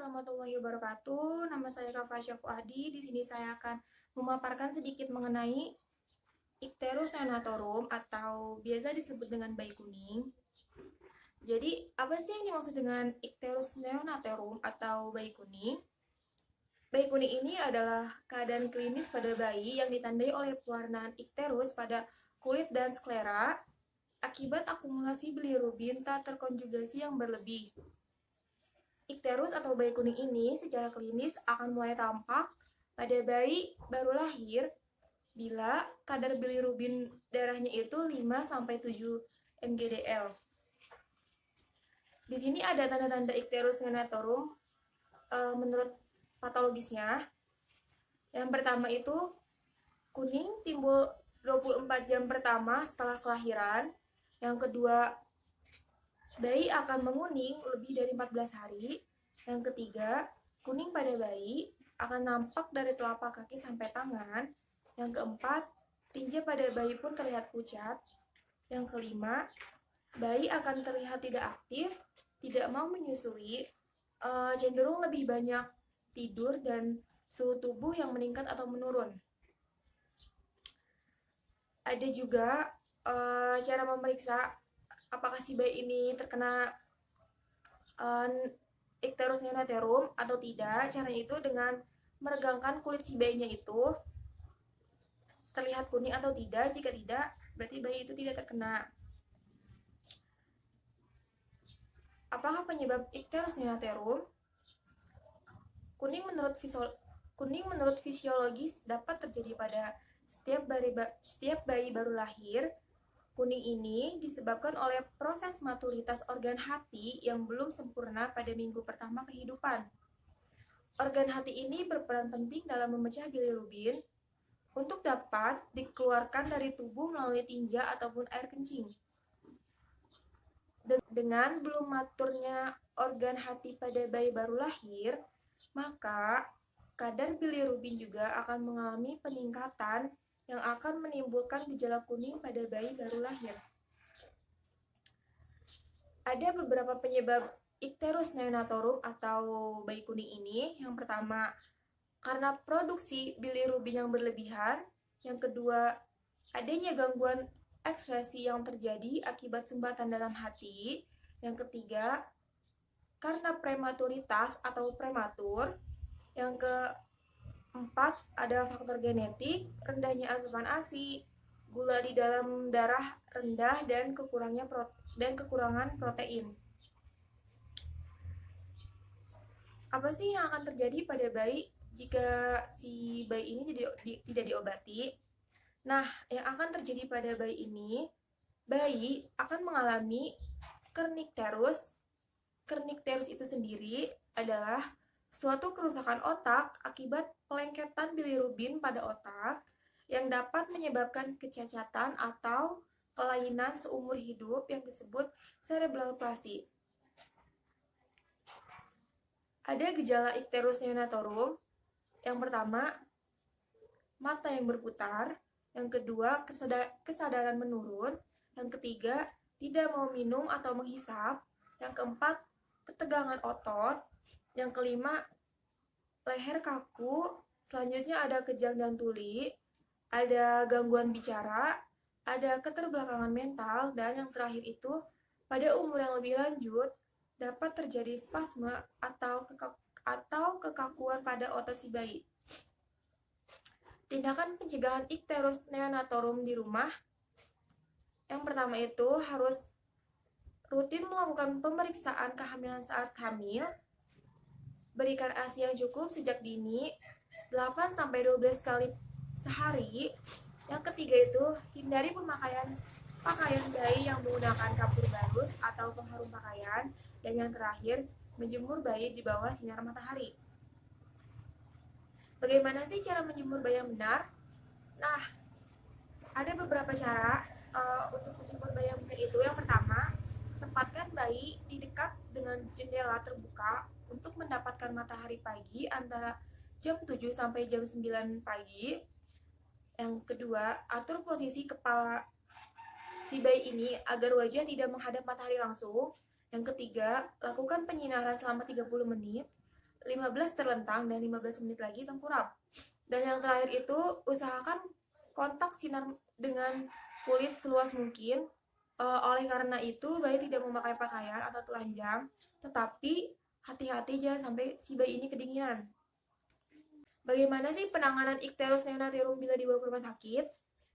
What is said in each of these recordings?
warahmatullahi wabarakatuh. Nama saya Kafasya Fuadi. Di sini saya akan memaparkan sedikit mengenai Icterus neonatorum atau biasa disebut dengan bayi kuning. Jadi, apa sih yang dimaksud dengan Icterus neonatorum atau bayi kuning? Bayi kuning ini adalah keadaan klinis pada bayi yang ditandai oleh pewarnaan Icterus pada kulit dan sklera akibat akumulasi bilirubin tak terkonjugasi yang berlebih. Icterus atau bayi kuning ini secara klinis akan mulai tampak pada bayi baru lahir bila kadar bilirubin darahnya itu 5-7 mgdl. Di sini ada tanda-tanda Icterus neonatorum menurut patologisnya. Yang pertama itu kuning timbul 24 jam pertama setelah kelahiran. Yang kedua, bayi akan menguning lebih dari 14 hari. Yang ketiga, kuning pada bayi akan nampak dari telapak kaki sampai tangan. Yang keempat, tinja pada bayi pun terlihat pucat. Yang kelima, bayi akan terlihat tidak aktif, tidak mau menyusui, cenderung lebih banyak tidur, dan suhu tubuh yang meningkat atau menurun. Ada juga cara memeriksa apakah si bayi ini terkena Icterus neonatorum atau tidak. Caranya itu dengan meregangkan kulit si bayinya itu terlihat kuning atau tidak. Jika tidak, berarti bayi itu tidak terkena. Apakah penyebab Icterus neonatorum? Kuning menurut fisiologis dapat terjadi pada setiap bayi baru lahir. Kuning ini disebabkan oleh proses maturitas organ hati yang belum sempurna pada minggu pertama kehidupan. Organ hati ini berperan penting dalam memecah bilirubin untuk dapat dikeluarkan dari tubuh melalui tinja ataupun air kencing. Dengan belum maturnya organ hati pada bayi baru lahir, maka kadar bilirubin juga akan mengalami peningkatan yang akan menimbulkan gejala kuning pada bayi baru lahir. Ada beberapa penyebab Icterus neonatorum atau bayi kuning ini. Yang pertama, karena produksi bilirubin yang berlebihan. Yang kedua, adanya gangguan ekskresi yang terjadi akibat sumbatan dalam hati. Yang ketiga, karena prematuritas atau prematur. Yang keempat, ada faktor genetik, rendahnya asupan ASI, gula di dalam darah rendah, dan kekurangan protein. Apa sih yang akan terjadi pada bayi jika si bayi ini tidak diobati? Nah, yang akan terjadi pada bayi ini, bayi akan mengalami kernicterus. Kernicterus itu sendiri adalah suatu kerusakan otak akibat pelengketan bilirubin pada otak yang dapat menyebabkan kecacatan atau kelainan seumur hidup yang disebut cerebral palsy. Ada gejala Icterus neonatorum. Yang pertama, mata yang berputar. Yang kedua, kesadaran menurun. Yang ketiga, tidak mau minum atau menghisap. Yang keempat, ketegangan otot. Yang kelima, leher kaku. Selanjutnya ada kejang dan tuli, ada gangguan bicara, ada keterbelakangan mental, dan yang terakhir itu pada umur yang lebih lanjut dapat terjadi spasme atau kekakuan pada otot si bayi. Tindakan pencegahan Icterus neonatorum di rumah. Yang pertama itu harus rutin melakukan pemeriksaan kehamilan saat hamil, berikan ASI yang cukup sejak dini, 8-12 kali sehari. Yang ketiga itu hindari pemakaian pakaian bayi yang menggunakan kapur balut atau pengharum pakaian. Dan yang terakhir, menjemur bayi di bawah sinar matahari. Bagaimana sih cara menjemur bayi yang benar? Nah, ada beberapa cara untuk menjemur bayi yang benar itu. Yang pertama, tempatkan bayi di dekat dengan jendela terbuka untuk mendapatkan matahari pagi antara jam 7 sampai jam 9 pagi. Yang kedua, atur posisi kepala si bayi ini agar wajah tidak menghadap matahari langsung. Yang ketiga, lakukan penyinaran selama 30 menit. 15 terlentang dan 15 menit lagi tengkurap. Dan yang terakhir itu usahakan kontak sinar dengan kulit seluas mungkin. Oleh karena itu, bayi tidak memakai pakaian atau telanjang, tetapi hati-hati jangan sampai si bayi ini kedinginan. Bagaimana sih penanganan Ichthyorus neonatorium bila dibawa ke rumah sakit?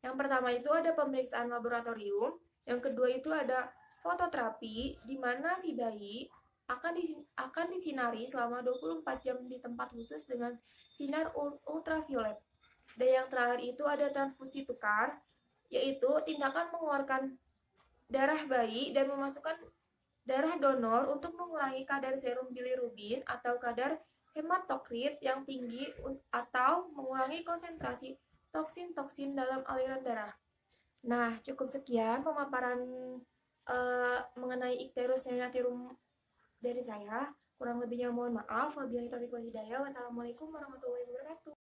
Yang pertama itu ada pemeriksaan laboratorium, yang kedua itu ada fototerapi, di mana si bayi akan disinari selama 24 jam di tempat khusus dengan sinar ultraviolet. Dan yang terakhir itu ada transfusi tukar, yaitu tindakan mengeluarkan darah bayi dan memasukkan darah donor untuk mengurangi kadar serum bilirubin atau kadar hematokrit yang tinggi atau mengurangi konsentrasi toksin-toksin dalam aliran darah. Nah, cukup sekian pemaparan mengenai Ichthyorus neonatorium dari saya. Kurang lebihnya mohon maaf. Wabillahi taufiq wal hidayah. Wassalamualaikum warahmatullahi wabarakatuh.